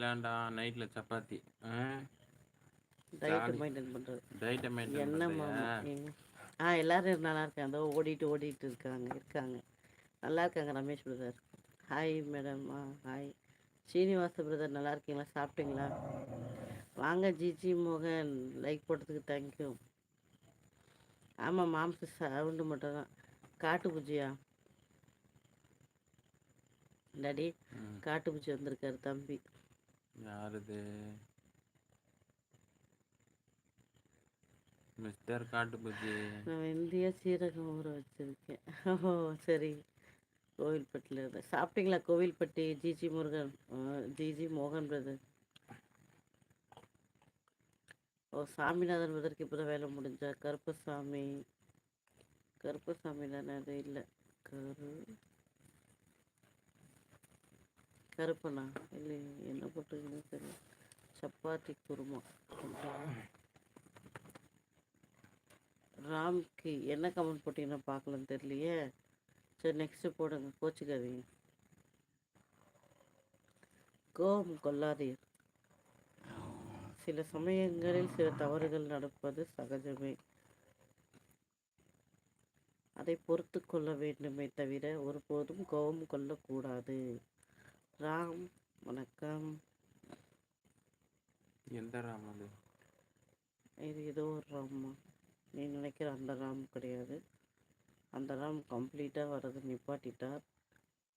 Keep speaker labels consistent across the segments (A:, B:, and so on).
A: இல்லைண்டா நைட்டில் chapati.
B: Diet
A: jolly.
B: Maintain பண்ணுறது.
A: டயட்டை மெயின்டைன்
B: என்ன
A: பண்ணுறியா?
B: மாமா எங்க எல்லோரும் நல்லா இருக்காங்க. அதோ ஓடிட்டு இருக்காங்க. நல்லா இருக்காங்க Ramesh brother. Hi madam. Hi Srinivasa brother, நல்லா இருக்கீங்களா? சாப்பிட்டீங்களா? வாங்க ஜிஜி மோகன், லைக் போட்டதுக்கு தேங்க்யூ. ஆமாம், மாம்ச சவுண்டு மட்டும்தான். காட்டு பூஜையா டாடி? காட்டு பூச்சி வந்திருக்காரு தம்பி.
A: யாருது? மிஸ்டர் காட்டுப்பூச்சி.
B: நான் வெந்தய சீரகம் ஊற வச்சுருக்கேன். ஓ சரி. கோவில்பட்டியில் இருந்தேன். சாப்பிட்டீங்களா? கோவில்பட்டி ஜிஜி முருகன், ஜிஜி மோகன் பிரதர். ஓ சாமிநாதன் பிரதருக்கு இப்போ தான் வேலை முடிஞ்சா? கருப்பசாமி தானே? அது இல்லை, கருப்பண்ணா இல்லை, என்ன போட்டுருக்குன்னு தெரியல. சப்பாத்தி குருமா. ராம்க்கு என்ன கமெண்ட் போட்டிங்கன்னா பார்க்கலன்னு தெரியலையே. சரி நெக்ஸ்ட்டு போடுங்க, கோச்சிக்காதீங்க. கோபம் கொள்ளாதீர். சில சமயங்களில் சில தவறுகள் நடப்பது சகஜமே. அதை பொறுத்து கொள்ள வேண்டுமே தவிர ஒருபோதும் கோபம் கொள்ளக்கூடாது. ராம் வணக்கம்.
A: எந்த ராம் அது?
B: இது ஏதோ ஒரு ராம்மா. நீ நினைக்கிற அந்த ராம் கிடையாது. அந்த ராம் கம்ப்ளீட்டாக வர்றது நிப்பாட்டிட்டார்.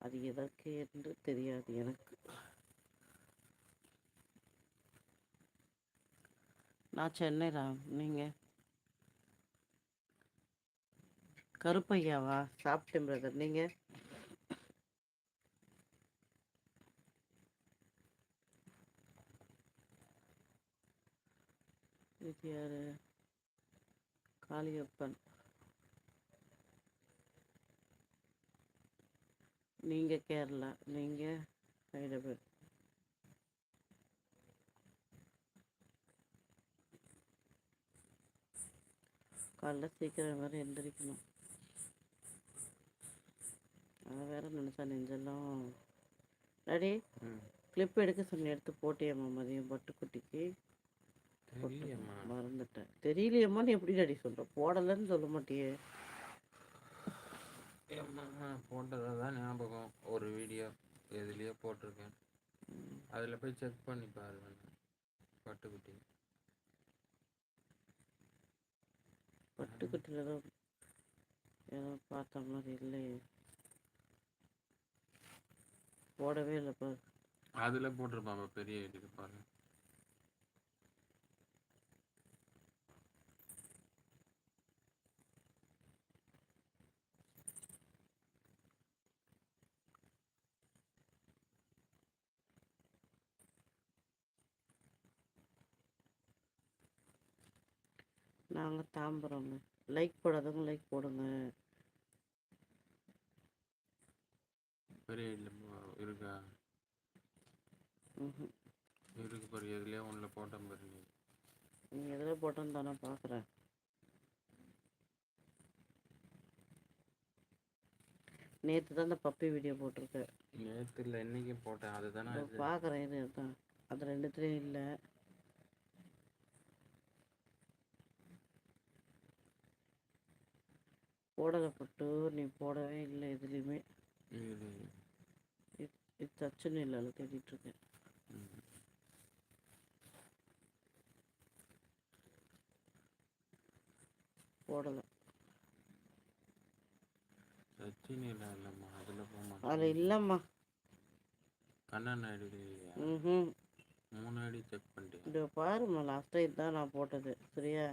B: அது எதற்கு என்று தெரியாது எனக்கு. நான் சென்னை ராம். நீங்கள் கருப்பையாவா? சாப்பிட்டேன் பிரதர். நீங்கள்? இது யார்? காளியப்பன். நீங்கள் கேரளா, நீங்கள் ஹைதராபாத். காலைல சீக்கிரம் வேறு எந்திரிக்கணும். அதை வேற நினச்சா நெஞ்செல்லாம். டாடி, கிளிப் எடுக்க சொன்ன எடுத்து போட்டியம்மா மதியம் பட்டுக்குட்டிக்கு? மறந்துட்டேன். தெரியலையம்மான்னு எப்படி டாடி சொல்கிற? போடலைன்னு சொல்ல மாட்டியே.
A: போட்டதாக தான் ஞாபகம். ஒரு வீடியோ எதுலேயோ போட்டிருக்கேன். அதில் போய் செக் பண்ணி பாருங்க. பட்டுக்குட்டி
B: பட்டுக்குட்டியில் தான் ஏதோ பார்த்த மாதிரி இல்லையே. போடவே இல்லைப்பா.
A: அதில் போட்டிருப்பாங்க பெரிய ஐடியில் பாருங்க.
B: நாங்கள் தாம்பரங்க. லைக் போடாதவங்க லைக் போடுங்க.
A: பெரிய ஐடியில் இருக்கா? இருக்கு பாரு. எதுலேயே ஒன்றில் போட்ட பாரு.
B: நீ எதில் போட்டோன்னு தானே பார்க்குறேன். நேற்று தான் இந்த பப்பி வீடியோ போட்டிருக்கேன்.
A: நேற்று இல்லை, இன்றைக்கும் போட்டேன். அதுதானே
B: பார்க்குறேன். இது தான் அது ரெண்டுத்துலேயும் இல்லை. போடலை பட்டு, நீ போடவே இல்லை எதுலேயுமே. இது தச்சுன்னு இல்லை, அதில் தேடிட்டுருக்கேன். போடலை.
A: சச்சின் இல்லைம்மா, அதில் போக மாட்டேன்.
B: அதில் இல்லைம்மா.
A: கண்ணன் ஐடி இல்லையா? 3 ஐடி செக் பண்ணிட்டேன்.
B: இதோ பாரும்மா, லாஸ்ட் டைம் தான் நான் போட்டது. சரியா?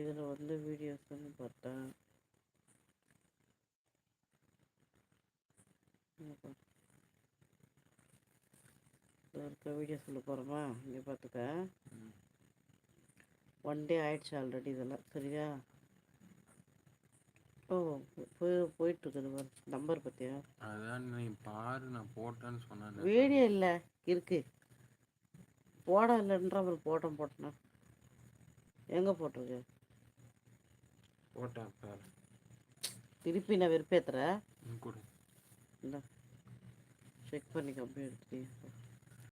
B: இதில் வந்து வீடியோஸ்ன்னு பார்த்தா இருக்க வீடியோ சொல்ல போகிறோமா? இங்கே பார்த்துக்க. 1 டே ஆயிடுச்சு ஆல்ரெடி இதெல்லாம். சரியா? ஓ போயிட்டுருக்குது நம்பர் பார்த்தியா?
A: அதான் நீ பாரு, நான் போட்டேன்னு சொன்னேன்.
B: வீடியோ இல்லை இருக்கு. போட இல்லைன்ற அப்புறம் போட்டேன்னா எங்கே போட்டிருக்கு?
A: போட்டேன் பாரு.
B: திருப்பி நான் வெறுப்பேற்றுறேன்.
A: கூட
B: இல்லை, செக் பண்ணிக்க அப்படியே எடுத்து.